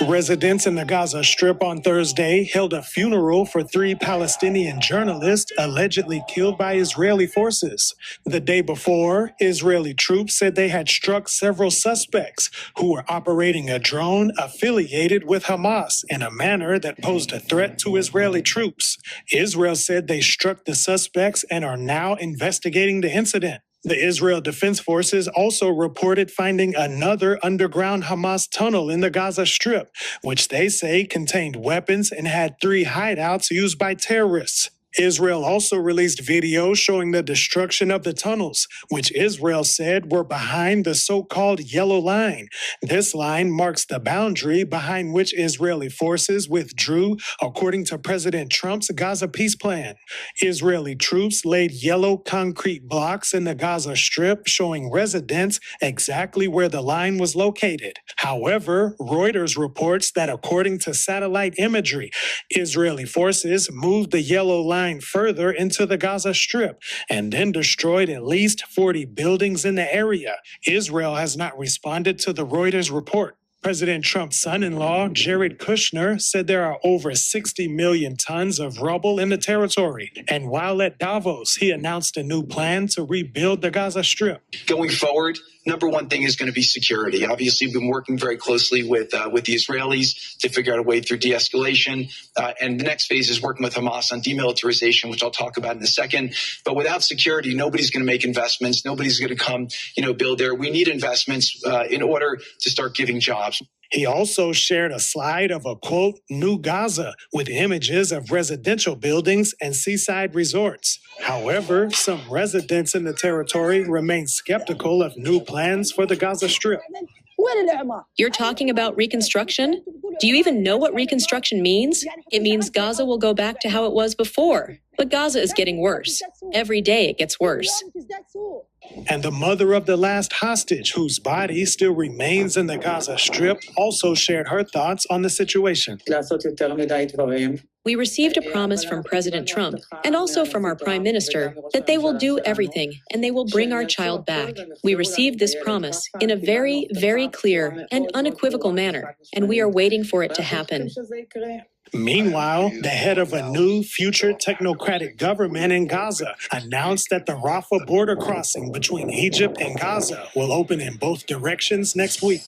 Residents in the Gaza Strip on Thursday held a funeral for 3 Palestinian journalists allegedly killed by Israeli forces. The day before, Israeli troops said they had struck several suspects who were operating a drone affiliated with Hamas in a manner that posed a threat to Israeli troops. Israel said they struck the suspects and are now investigating the incident. The Israel Defense Forces also reported finding another underground Hamas tunnel in the Gaza Strip, which they say contained weapons and had 3 hideouts used by terrorists. Israel also released videos showing the destruction of the tunnels, which Israel said were behind the so-called Yellow Line. This line marks the boundary behind which Israeli forces withdrew, according to President Trump's Gaza peace plan. Israeli troops laid yellow concrete blocks in the Gaza Strip, showing residents exactly where the line was located. However, Reuters reports that according to satellite imagery, Israeli forces moved the Yellow Line further into the Gaza Strip and then destroyed at least 40 buildings in the area. Israel has not responded to the Reuters report. President Trump's son-in-law, Jared Kushner, said there are over 60 million tons of rubble in the territory. And while at Davos, he announced a new plan to rebuild the Gaza Strip. Going forward, number one thing is going to be security. Obviously, we've been working very closely with the Israelis to figure out a way through de-escalation. And the next phase is working with Hamas on demilitarization, which I'll talk about in a second. But without security, nobody's going to make investments. Nobody's going to come, build there. We need investments in order to start giving jobs. He also shared a slide of a, quote, new Gaza with images of residential buildings and seaside resorts. However, some residents in the territory remain skeptical of new plans for the Gaza Strip. You're talking about reconstruction? Do you even know what reconstruction means? It means Gaza will go back to how it was before. But Gaza is getting worse. Every day it gets worse. And the mother of the last hostage, whose body still remains in the Gaza Strip, also shared her thoughts on the situation. We received a promise from President Trump and also from our Prime Minister that they will do everything and they will bring our child back. We received this promise in a very, very clear and unequivocal manner, and we are waiting for it to happen. Meanwhile, the head of a new future technocratic government in Gaza announced that the Rafah border crossing between Egypt and Gaza will open in both directions next week.